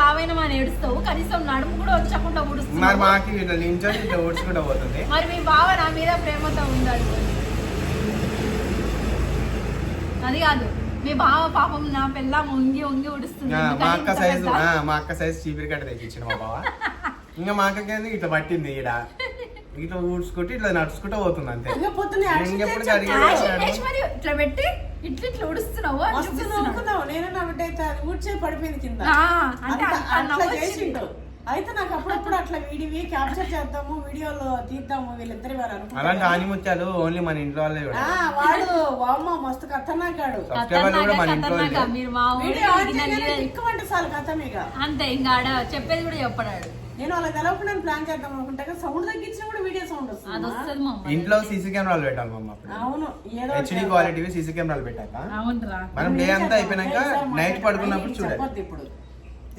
అని ఏడుస్తావు, కనీసం నడుము కూడా వచ్చకుండా ఉడుస్తుంది. మరి మాకు ఇట్లా నించొని ఇట్లా ఊడ్చుకుంటూ పోతుంది. మరి మీ బావ నా మీద ప్రేమతో ఉండాలి. అది కాదు, మీ బావ పాపం నా పిల్ల వంగి ఉడుస్తుంది. మా అక్క సైజు చీపిరి కట్ట తెచ్చిండు మా బావ. ఇంకా మా అక్కకి ఇట్లా పట్టింది, ఈడ ఇట్లా ఊడ్చుకుంటే ఇట్లా నడుచుకుంటూ పోతుంది అంతే. ఇంకెప్పుడు ఇట్లా పెట్టి ఇట్లా ఉడుస్తున్నావు నేను నా బిడ్డ అయితే అది ఊడ్చే పడిపోయింది కింద. అయితే నాకు అప్పుడప్పుడు అట్లా వీడివి క్యాప్చర్ చేద్దాము, వీడియోలో తీద్దాము వీళ్ళిద్దరి వారు. అలాంటి ఆనిముత్యాలు ఓన్లీ మన ఇంట్లో వాళ్ళే. వాడు వామ్మ మస్తు ఖతర్నాకాడు, చాలు కథమేగా అంతే. ఇంకా చెప్పేది కూడా చెప్పడాడు. నేను అలా తెలవకుండా ప్లాన్ చేద్దాం అనుకుంటా, సౌండ్ తగ్గించినా కూడా వీడియో సౌండ్ వస్తుంది. ఇంట్లో సీసీ కెమెరాలు పెట్టాలి మమ్మ. అవును, హెచ్డి క్వాలిటీ సీసీ కెమెరాలు పెట్టాక మనం డే అంతా అయిపోయినాక నైట్ పడుకున్నప్పుడు చూడాలి. ఇప్పుడు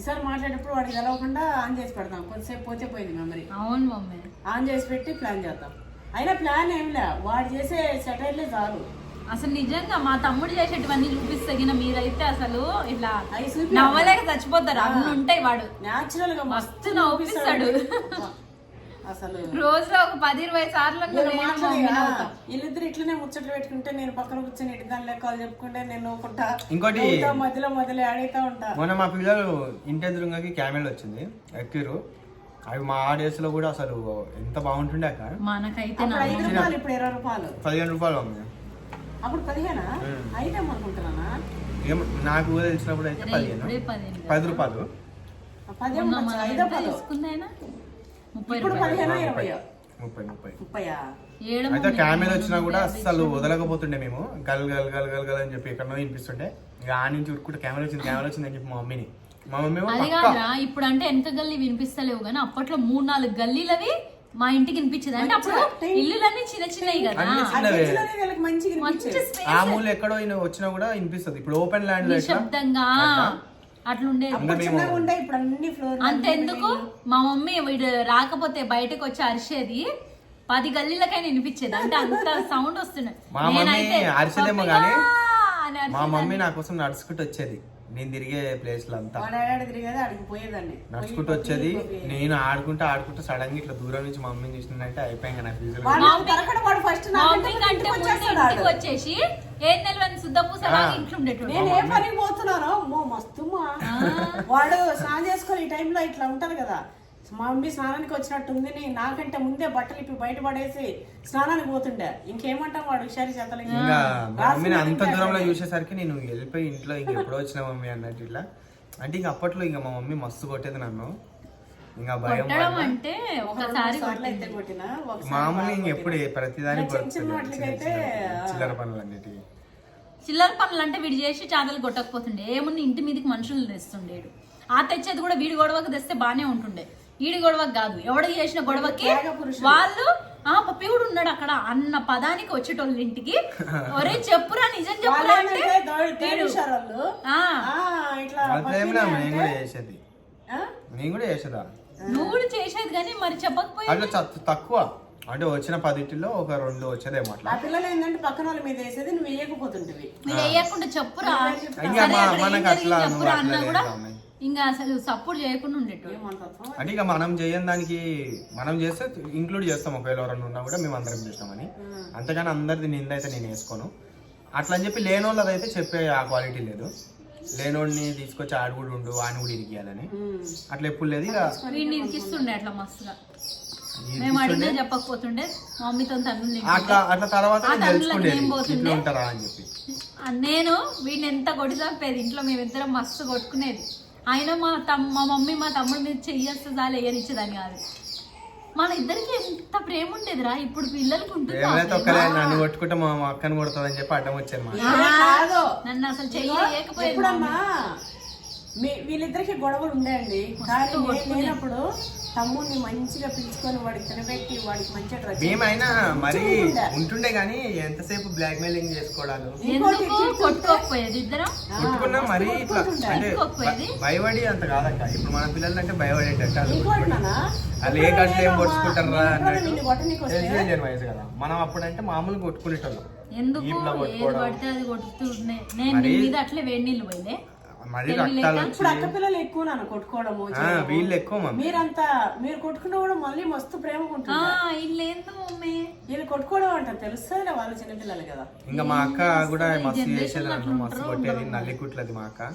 ఈసారి మాట్లాడేటప్పుడు వాడికి తెలవకుండా ఆన్ చేసి పెడతాం, కొద్దిసేపు పోతే పోయింది మెమరీ. అవును మమ్మీ, ఆన్ చేసి పెట్టి ప్లాన్ చేద్దాం. అయినా ప్లాన్ ఏం లే, వాడు చేసే సెటైర్లే చాలు. అసలు నిజంగా మా తమ్ముడు చేసేటివన్నీ చూపిస్తే మీరైతే అసలు ఇట్లా నవ్వలేక చచ్చిపోతారు. అన్నీ ఉంటాయి, వాడు న్యాచురల్ గా మస్తు నవ్విస్తాడు. అసలు రోజులో ఒక 10-20 సార్లు వీళ్ళిద్దరు ఇట్లనే ముచ్చట్లు పెట్టుకుంటే నేను పక్కన కూర్చొని ఇటు దాని లెక్కలు చెప్పుకుంటే నేను నవ్వుకుంటా. ఇంకోటి మధ్యలో ఆడుతూ ఉంటా. మొన్న మా పిల్లలు ఇంటి ఎదురుగాకి కెమెరాలు వచ్చింది ఎక్కిరు. అవి మా డేస్ లో కూడా అసలు ఎంత బాగుంటుండే అక్క. మనకైతే 5 రూపాయలు, ఇప్పుడు 20 రూపాయలు, 15 రూపాయలు ఉంది. అప్పుడు 15 అయితే అనుకుంటున్నా. నాకు తెలిసినప్పుడు అయితే 10 రూపాయలు. 30 అయితే కెమెరా వచ్చినా కూడా అసలు వదలకపోతుండే. మేము గల్ గల్ గల్ గల్ గల్ అని చెప్పి ఎక్కడో వినిపిస్తుండే. ఇక ఆ నుంచి ఉరుకుంటే కెమెరా వచ్చింది అని చెప్పి మా మమ్మీని మా మమ్మీ ఏమో అది పక్కా. కాదురా ఇప్పుడు అంటే వెనక గల్లీ వినిపిస్తలేవు కానీ అప్పట్లో 3-4 గల్లీలవి మా ఇంటికి వినిపించేది. అంటే అప్పుడు ఇల్లులన్నీ చిన్న చిన్నవి కదా, అన్ని ఆ చిన్నవే. గెలిచిలోనే వీళ్ళకి మంచిగా మంచి వినిపించేది. ఆ స్పేస్ మూల ఎక్కడో వచ్చినా కూడా వినిపిస్తుంది. ఇప్పుడు ఓపెన్ ల్యాండ్ లో ఎట్లా నిశ్శబ్దంగా అట్లుండేది. అప్పుడు చిన్నగా ఉండే ఇప్పుడు అన్ని ఫ్లోర్ అంతెందుకు మా మమ్మీ వీడు రాకపోతే బయటకు వచ్చి అరిచేది 10 గల్లీలకైనా వినిపించేది. అంటే అంత సౌండ్ వస్తున్నాయి. మా మమ్మీ అరిచేదేమో కానీ మా మమ్మీ నా కోసం నడుచుకుంటూ వచ్చేది. నేను తిరిగే ప్లేస్ లో అంతా వాడాడు తిరిగేది అడిగి పోయేదాన్ని. నడుచుకుంటూ వచ్చేది. నేను ఆడుకుంటూ సడన్ గా ఇట్లా దూరం నుంచి మమ్మీని చూసినట్టే అయిపోయింది నా ఫీజులు. వాడు దొరకడు, వాడు ఫస్ట్ మమ్మీ నాకంటే కంటే ఇంటికి ముందు వచ్చేస్తాడు ఇంటికి వాడు. వచ్చేసి ఏం నిలవని శుద్ధపూసలాగా ఇంట్లో ఉండేటోడు. నేను ఏ పని పోతున్నానో మస్తు వాడు స్నానం చేసుకొని ఈ టైంలో ఇట్లా ఉంటది కదా, మా మమ్మీ స్నానానికి వచ్చినట్టుంది, నాకంటే ముందే బట్టలు ఇప్పి బయట పడేసి స్నానానికి పోతుండే. ఇంకేమంటాం వాడు హుషారి చేతలు ఇంకా మా మమ్మీని అంత దూరంలో చూసేసరికి నేను వెళ్ళిపోయి ఇంట్లో ఇంక ఎప్పుడో వచ్చిన మమ్మీ అన్నట్టు ఇట్లా. అంటే ఇంక అప్పట్లో ఇంకా మా మమ్మీ మస్తు కొట్టేది నన్ను. ఇంకా భయం కొట్టడం వల్ల అంటే ఒకసారి అయితే కొట్టినా మామూలు ఇంక ఎప్పుడు ప్రతిదాని చిన్న చిన్న వాటికైతే చిల్లర పనులు అన్నిటికీ. చిల్లర పనులు అంటే వీడు చేసి చాదలు కొట్టకపోతుండే. ఏముంది ఇంటి మీదకి మనుషులు తెస్తుండేడు. ఆ తెచ్చేది కూడా వీడి గొడవకు తెస్తే బానే ఉంటుండే. వీడి గొడవకు కాదు, ఎవడ చేసిన గొడవకి వాళ్ళు పప్పి కూడా ఉన్నాడు అక్కడ అన్న పదానికి వచ్చేటోళ్ళు ఇంటికి. ఒరే చెప్పురా నిజం చెప్పురా అంటే అట్లేమిరా నేను కూడా చేసేది. నేను కూడా చేసేదా. నువ్వు కూడా చేసేది కానీ మరి చెప్పకపోయి అట్లా తక్కువ అంటే వచ్చిన 10 ఒక 2 వచ్చేదేమో అట్లా. ఆ పిల్లలు ఏంటంటే పక్కన వాళ్ళ మీద వేసేది నువ్వు వేయకపోతుంటివి. మీరు వేయకుండా చెప్పురా ఇంకా సరే, అక్కడ మనకు ఏం అట్లా జరిగింది చెప్పురా అన్నా కూడా చేస్తాం. ఇంకా అసలు సపోర్ట్ చేయకుండా ఉండేటోడు. ఏమంతత్వం అంటే ఇక మనం చేయని దానికి మనం చేస్తే ఇంక్లూడ్ చేస్తాం. ఒకవేళ ఎవరన్నా ఉన్నా కూడా మేము అందరం చేస్తామని. అంతేగాని అందరిది నింద అయితే నేను వేసుకోను. అట్లా అని చెప్పి లేనోళ్ళది అయితే చెప్పే ఆ క్వాలిటీ లేదు. లేనోడిని తీసుకొచ్చి ఆడు కూడా ఉండు వాడిని కూడా ఇరికియాలని అట్లా ఎప్పుడు లేదు. ఇక వీడిని ఇరికిస్తుండే అట్లా మస్తుగా. మేము అడిగినా చెప్పకపోతుండే మమ్మీతో తన్నులు అట్లా తర్వాత ఆ నేను తన్నులకు తెలుసుకుండేది ఏం పోతుండే? ఇట్లా ఉంటారా అని చెప్పి. నేను వీడిని ఎంత కొట్టి చంపేది. ఇంట్లో మేమిద్దరం మస్తు కొట్టుకునేది. అయినా మా మమ్మీ మా తమ్ముడి మీద చెయ్యేస్తే చాలు వేయనిచ్చేదాన్ని కాదు. మన ఇద్దరికి ఎంత ప్రేమ ఉండేదిరా. ఇప్పుడు పిల్లలకి ఉంటుంది. ఏమైతే ఒక్కలే నన్ను కొట్టుకుంటే మా అక్కని కొడుతుందని చెప్పి అడ్డం వచ్చాను మా కాదు నన్ను అసలు చెయ్యకపోయేది. ఎప్పుడమ్మా వీళ్ళిద్దరికి గొడవలు ఉండేయండి. కానీ నేను లేనప్పుడు తమ్ముడిని మంచిగా పిలుచుకొని వాడికి తినబెట్టి వాడికి మంచిగా డ్రెస్ మేమైనా మరి ఉంటుండే కానీ ఎంతసేపు బ్లాక్ మెయిలింగ్ చేసుకోవడాలు ఎందుకు కొట్టుకోకపోయేది ఇద్దరం. కొట్టుకున్నా మరి ఇట్లా అంటే కొట్టుకోకపోయేది. భయపడి అంత కాదక్క. ఇప్పుడు మన పిల్లలు అంటే భయపడేటట్టు వాళ్ళు ఇంకోటినా వాళ్ళు ఏ గట్లు ఏం కొట్టుకుంటారా అన్నట్టు నిన్ను కొట్టనీకి వస్తే తెలియజేయని వయసు కదా. మనం అప్పుడంటే మామూలు కొట్టుకునేటోళ్ళం. ఎందుకు ఈపులో ఏది కొట్టుకోవడం పడితే అది కొట్టుతుండే. నేను నీ మీద అట్లే వేడి నీళ్ళు పోయిలే. మరి రక్తాలు వచ్చి ఇప్పుడు అక్క పిల్లలు ఎక్కువ నన్ను కొట్టుకోవడము వీళ్ళు ఎక్కువ మమ్మీ. మీరు కొట్టుకున్న కూడా మళ్ళీ మస్తు ప్రేమ ఉంటుంది. ఇల్లేందు మమ్మీ వీళ్ళు కొట్టుకోవడం అంటారు తెలుస్తుంది వాళ్ళు చిన్నపిల్లలు కదా. ఇంకా మా అక్క కూడా మస్తు చేసేది నన్ను మస్తు కొట్టేది. నల్లి కుట్లది మా అక్క.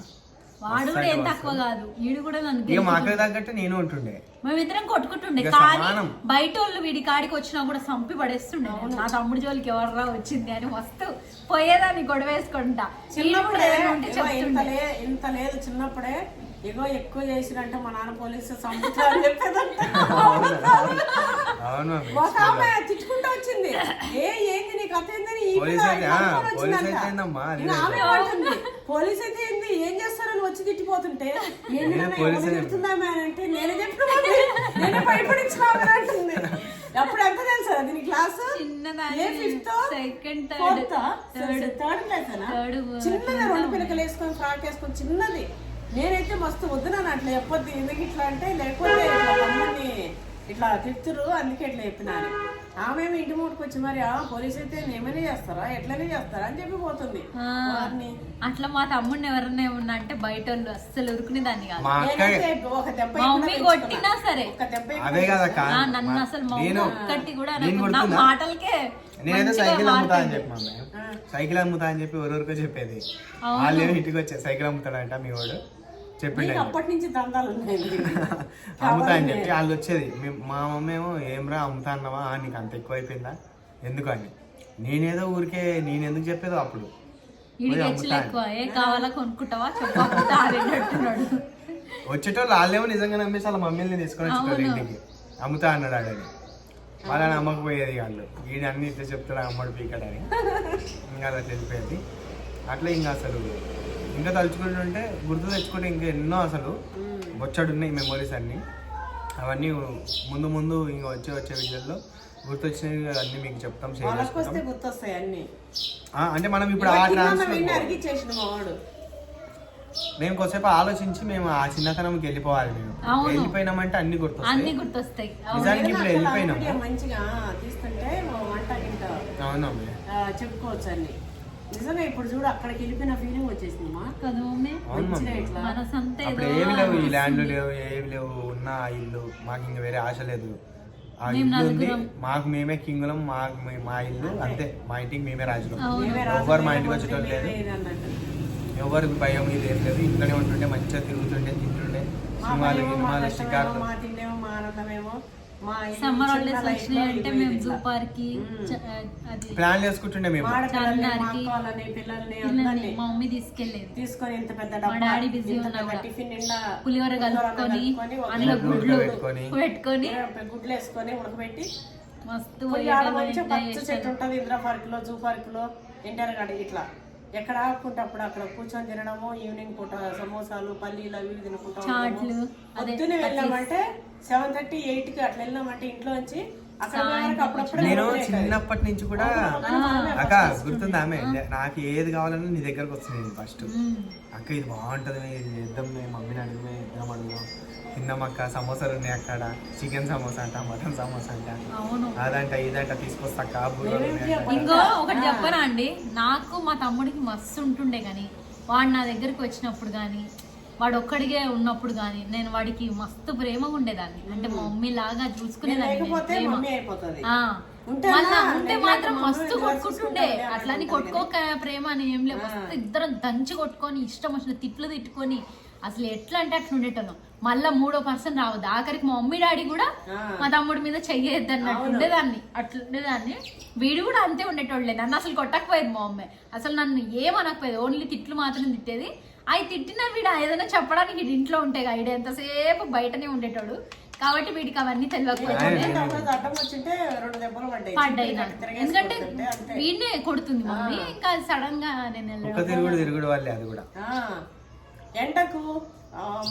వాడు కూడా ఏం తక్కువ కాదు. వీడు కూడా నన్ను ఇక మా అక్కకి తగ్గట్టు నేను ఉంటుండే. మేమిద్దరం కొట్టుకుంటుండే. ఇక కానీ సమానం. బయట వాళ్ళు వీడి కాడికి వచ్చినా కూడా సంపి పడేస్తుండే. నా తమ్ముడి జోలికి ఎవర్రా వచ్చింది అని వస్తూ పోయేదాన్ని గొడవ వేసుకుంటా. చిన్నప్పుడే ఉంటే ఏవో చెప్తుండే. ఇంత లేదు చిన్నప్పుడే ఏగో ఎక్కువ చేసినంటే మా నాన్న పోలీసు సంపుతా అని చెప్పేదంట. అవును మమ్మీ. ఒక ఆమె తిట్టుకుంటూ వచ్చింది. ఏంది నీ కథ ఏందని ఈ పోలీస్ పిల్ల అయితే ఆయన పట్టుకొని పోలీస్ వచ్చిందంట. అయితే ఏందమ్మా అది ఇంకా ఆమె ఏమంటుంది, పోలీస్ అయితే ఏంది ఏం చేస్తారని వచ్చి తిట్టిపోతుంటే ఏంది నాన్న పోలీస్ ఎవరు తిడుతుందామె అని అంటే నేనే చెప్పిన మమ్మీ, నేనే భయపడించిన అంటుంది. అప్పుడు ఎంత తెలుసు అది నీ క్లాస్ చిన్నదాన్ని ఏ fifth second third third class చిన్నది 2 పిల్లకలు వేసుకొని ఫ్రాక్ వేసుకొని చిన్నది. నేనైతే మస్తు వద్దున్నాను అట్లా చెప్పొద్దు ఎందుకు ఇట్లా అంటే లేకపోతే ఇట్లా తమ్ముడిని ఇట్లా తిప్పుతురు అందుకే ఇట్లా చెప్పినాను. ఆమె ఇంటి మూడుకు వచ్చి మరి పోలీస్ అయితే ఏమైనా చేస్తారా ఎట్లనే చేస్తారా అని చెప్పి పోతుంది. వారిని అట్లా మా తమ్ముడిని ఎవరన్నా ఉన్నా అంటే బయట వాళ్ళు అస్సలు ఉరుకునేదాన్ని కాదు. మా అక్క నేనైతే ఒక దెబ్బ మా మమ్మీ కొట్టినా సరే ఒక దెబ్బ అదే కదక్క. నన్ను అసలు మా నేను ఒక్కటి కూడా నేను అనకు. నా కొడుతున్నా? మాటలకే నేనైతే మంచిగా సైకిల్ అమ్ముతా అని మాట్లాడు. చెప్పి మమ్మీ సైకిల్ అమ్ముతా అని చెప్పి ఎవరెవరికో చెప్పేది. వాళ్ళు ఏమో ఇంటికి వచ్చే సైకిల్ అమ్ముతాడంట మీ వాడు చెప్పిండే. అప్పటి నుంచి దందాలు ఉన్నాయి. అమ్ముతా అని చెప్పి వాళ్ళు వచ్చేది. మా మమ్మీ ఏమో ఏమ్రా అమ్ముతా అన్నావా నీకు అంత ఎక్కువ అయిపోయిందా ఎందుకు అని. నేనేదో ఊరికే నేను ఎందుకు చెప్పేదో అప్పుడు వీడికి హెచ్చులు ఎక్కువ. ఏ కావాలా కొనుక్కుంటావా చెప్పకుండా ఆడేటట్టున్నాడు. వచ్చేటోళ్ళు వాళ్ళేమో నిజంగా నమ్మేసి వాళ్ళ మమ్మీని తీసుకొని వచ్చేటోళ్ళు ఇంటికి అమ్ముతా అన్నాడు ఆడని. వాళ్ళని అమ్మకపోయేది వాళ్ళు. వీడు అన్ని ఇట్లా చెప్తాడు అమ్మడు పీకడని ఇంకా అలా తెలిపోయేది. అట్లా ఇంకా అసలు ఇంకా తలుచుకుంటుంటే గుర్తు తెచ్చుకుంటే ఇంకా ఎన్నో అసలు బొచ్చడు ఉన్నాయి మెమోరీస్ అన్నీ. అవన్నీ ముందు ముందు ఇంకా వచ్చే వీడియోల్లో గుర్తొచ్చినవి అన్నీ మీకు చెప్తాం, షేర్ వాళ్ళకి వస్తే చేసుకుంటాం. గుర్తొస్తాయి అన్ని. అంటే మనం ఇప్పుడు ఆ ట్రాన్స్ఫర్ అరిగిచ్చేసిన మా వాడు మేము కొద్దిసేపు ఆలోచించి మేము ఆ చిన్నతనంకి వెళ్ళిపోవాలి. మేము అవును. వెళ్ళిపోయినామంటే అన్ని అన్ని గుర్తొస్తాయి. గుర్తొస్తాయి. నిజానికి ఇప్పుడు వెళ్ళిపోయినాము. వీడియో మంచిగా తీస్తుంటే మా వంట ఇంట అవునమ్మ. చెప్పుకోవచ్చు అన్ని. నిజంగా ఇప్పుడు చూడు అక్కడికి వెళ్ళిపోయిన ఫీలింగ్ వచ్చేసింది మా కదా మమ్మీ, అవును మమ్మీ. ఇట్లా మనసంతా అప్పుడు ఏదో ఏమి లేవు, ఈ ల్యాండ్లు అనిపిస్తుంది. లేవు, ఏమి లేవు. ఉన్న ఆ ఇల్లు మాకు ఇంకా వేరే ఆశ లేదు. ఆ మేము ఇల్లు ఉంది, నలుగురం. మాకు మేమే కింగులం, మా ఇల్లు అంతే. మా ఇంటికి మేమే రాజులం. అవును. మేమే ఎవరు మా రాజు, ఇంటికి మేమే వచ్చేటోళ్ళు మంత్రి, లేదు. మేమే ఇది అన్నట్టు. ఎవరికి భయం ఇది ఏం లేదు. ఇంట్లోనే ఉంటుండే, మంచిగా తిరుగుతుండే, తింటుండే, మా సినిమాలు భయమో, మా గినిమాలు, కష్టమేమో, షికార్లు. మా తిండేమో, మా ఆనందమేమో, మా ఈ సమ్మర్ చిన్న హాలిడేస్ life వచ్చినాయి లో అంటే ఇది మేము ఇట్లా. జూ పార్క్ కి అది ప్లాన్ చేసుకుంటుండే మేము. ఆడపిల్లల్ని, మా చార్మినార్కి, అక్క వాళ్ళని, పిల్లల్ని పిల్లల్ని అందరినీ మా మమ్మీ తీసుకెళ్లేది. తీసుకొని ఇంత పెద్ద మా డబ్బా, డాడీ బిజీ ఇంత ఉన్నా పెద్ద కూడా టిఫిన్ నిండా పులిహోర కలుపుకొని ఒక అందులో గుడ్లు గుడ్లు పెట్టుకొని. పెట్టుకొని గుడ్లు వేసుకొని ఉడకబెట్టి మస్తు పోయి ఆడ ఎంజాయ్ మంచిగా పచ్చ చేస్తాం. చెట్టు ఉంటుంది ఇందిరా పార్క్ లో, జూ పార్క్ లో, ఎన్టీఆర్ గార్డెన్ ఇట్లా ఎక్కడ ఆడుకుంటే అప్పుడు అక్కడ కూర్చొని తినడము, ఈవినింగ్ పూట సమోసాలు పల్లీలు అవి తినుకుంటా చాట్లు, అదే పొద్దున్నే వెళ్ళామంటే 7:30, 8కి అట్లా వెళ్ళామంటే ఇంట్లో నుంచి అక్కడ పోయేవరకు అప్పుడప్పుడే నేను మొదలెట్టాలి. చిన్నప్పటి నుంచి కూడా అక్క గుర్తుంది ఆమె నాకు ఏది కావాలన్నా నీ దగ్గరకు వస్తుంది ఫస్ట్. అక్క ఇది బాగుంటది, ఇది చేద్దాం, మేము మమ్మీని అడుగుమే, ఇద్దరం అడుగుదాం, తిన్నాం అక్క, సమోసాలు ఉన్నాయి అక్కడ, చికెన్ సమోసా అంట, మటన్ సమోసా అంట, అవును. అదంట ఇదంట తీసుకొస్తా అక్క, బూరెలు ఉన్నాయి అంట. ఇంకో ఒకటి చెప్పరా అండి, నాకు మా తమ్ముడికి మస్తు ఉంటుండే కానీ వాడు నా దగ్గరికి వచ్చినప్పుడు కానీ వాడు ఒక్కడిగే ఉన్నప్పుడు కానీ నేను వాడికి మస్తు ప్రేమగా ఉండేదాన్ని. అంటే మా మమ్మీ లాగా చూసుకునేదాన్ని నేను లేకపోతే ప్రేమ. మమ్మీ అయిపోతుంది. ఆ. ఉంటే మళ్ళా అన్నా, ఉంటే లేకపోతే మాత్రం మమ్మీ మస్తు ఇలా కొట్టుకుంటుండే. చూసుకుంటారులే అట్లని అనుకుంటాను కొట్టుకోక ప్రేమ అని ఏం లేవు. మస్తు ఇద్దరం దంచి కొట్టుకొని ఇష్టం వచ్చిన తిట్లు తిట్టుకొని అసలు ఎట్లా అంటే అట్లా ఉండేటోళ్ళం. మళ్ళా 3వ పర్సన్ రావద్దు. ఆఖరికి మా మమ్మీ డాడీ కూడా మా తమ్ముడి మీద చెయ్యొద్దు అన్నట్టు ఉండేదాన్ని. అట్లా ఉండేదాన్ని. వీడు కూడా అంతే ఉండేటోళ్ళే. నన్ను అసలు కొట్టకపోయేది మా మమ్మీ. అసలు నన్ను ఏమనకపోయేది, ఓన్లీ తిట్లు మాత్రం తిట్టేది. అవి తిట్టిన వీడు ఏదైనా చెప్పడానికి వీడి ఇంట్లో ఉంటాయి కదా, ఎంతసేపు బయటనే ఉండేటోడు. కాబట్టి వీడికి అవన్నీ తెలియకపోతే అడ్డం వచ్చింటే 2 దెబ్బలు పడ్డాయి. పడ్డాయి నాకు. తిరగేసి ఎందుకంటే కొడుతుంటే అంతే. వీడినే కొడుతుంది మమ్మీ. ఇంకా సడన్ గా నేను ఒక్క తిరుగుడు వాళ్ళే అది కూడా. ఎండకు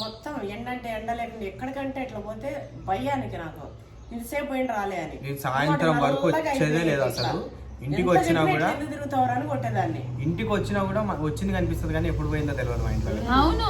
మొత్తం ఎండ అంటే ఎండ లేకుండా ఎక్కడికంటే ఇట్లా పోతే భయానికి నాకు ఇంతసేపు పోయిన రాలే అని. నేను సాయంత్రం వరకు వచ్చేదే లేదు అసలు. ఇంటికి వచ్చినా కూడా ఎందుకు తిరుగుతావరని కొట్టేదాన్ని. ఇంటికి వచ్చినా కూడా వచ్చింది కనిపిస్తుంది కానీ ఎప్పుడు పోయిందో తెలియదు మా ఇంట్లో. అవును,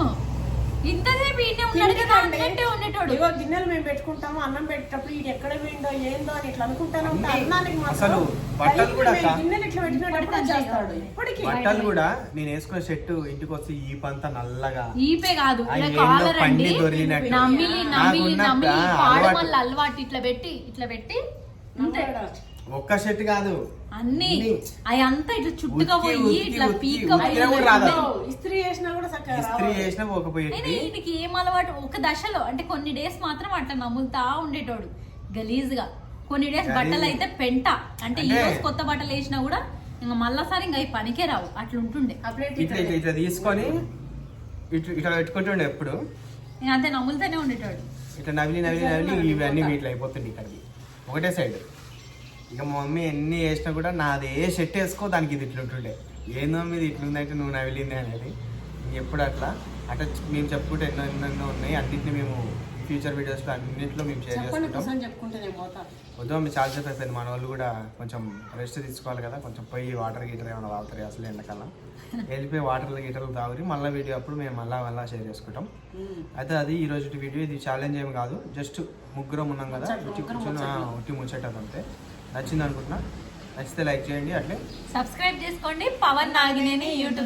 ఇంతసేపు ఈయనే ఉన్నాడు కదా అన్నట్టే ఉండేటోడు. ఇగో గిన్నెలు మేము పెట్టుకుంటాము, అన్నం పెట్టేటప్పుడు ఇది ఎక్కడ పోయిందో ఏందో అని ఇట్లా అనుకుంటానే ఉంటా. అన్నానికి మాత్రం అసలు బట్టలు కూడా మేము గిన్నెలు ఇట్లా పెట్టినప్పుడు చేస్తాడు ఇప్పటికీ. బట్టలు కూడా నేను వేసుకున్న షర్టు ఇంటికి వస్తే ఈ పంత నల్లగా, ఈపే కాదు ఆ ఇలా ఏందో కాలర్ అండి, పండి దొరికినట్టు. నమిలి నమిలి నాకున్న నమిలి అలవాటు. పాడమల్ల అలవాటు ఇట్లా పెట్టి అంతే. ఒక్క షర్ట్ కాదు అన్ని అన్ని. అవి అంతా ఇట్లా చుట్టుగా ఉతికి, పోయి ఉతికి, ఇట్లా ఉతికి, పీక్క ఉతికినా కూడా రాదు. ఇస్త్రీ చేసినా కూడా చక్కగా ఇస్త్రీ రావాలి. చేసినా అయినా పోకపోయేది. ఈయనకి ఏం అలవాటు, ఒక దశలో అంటే కొన్ని డేస్ మాత్రం అట్లా నములుతా ఉండేటోడు గలీజ్ గా. కొన్ని డేస్ బట్టలు అయితే పెంట అంటే ఈ రోజు కొత్త బట్టలు వేసినా కూడా ఇంకా మళ్ళాసారి ఇంకా అవి పనికే రావు అట్లా ఉంటుండే. ఆ ప్లేట్ ఇట్లా ఇట్లా ఇట్లా తీసుకొని ఇట్లా పెట్టుకుంటుండే ఎప్పుడు. ఇంకా అంతే నములుతూనే ఉండేటోడు. ఇట్లా నవిలి ఇవన్నీ వీటిలో అయిపోతుంది ఇక్కడికి ఒకటే సైడ్. ఇక మా మమ్మీ ఎన్ని వేసినా కూడా నాది ఏ షర్ట్ వేసుకో దానికి ఇది ఇట్లుంటుండే. ఏందో మీద ఇట్లుందంటే నువ్వు నవిలింది అనేది. ఎప్పుడు అట్లా మేము చెప్పుకుంటే ఎన్నో ఉన్నాయి. అన్నింటినీ మేము ఫ్యూచర్ వీడియోస్లో అన్నింటిలో మేము షేర్ చెప్పండి చేసుకుంటాం. కోసం చెప్పుకుంటే నేను పోతా. వద్దు మమ్మీ చాలా సేపు అయిపోయింది. మన వాళ్ళు కూడా కొంచెం రెస్ట్ తీసుకోవాలి కదా, కొంచెం పోయి వాటర్ గీటర్ ఏమైనా తాగుతారు అసలు ఎండాకాలం. వెళ్ళిపోయి వాటర్ గీటర్లు తాగురి మళ్ళీ వీడియో అప్పుడు మేము మళ్ళీ షేర్ చేసుకుంటాం. అయితే అది ఈ రోజు వీడియో. ఇది ఛాలెంజ్ ఏమి కాదు, జస్ట్ ముగ్గురం ఉన్నాం కదా, ఉట్టి ముచ్చటం అంతే. నచ్చింది అనుకుంటున్నా. నచ్చితే లైక్ చేయండి, అట్లే సబ్స్క్రైబ్ చేసుకోండి పవన్ నాగినేని యూట్యూబ్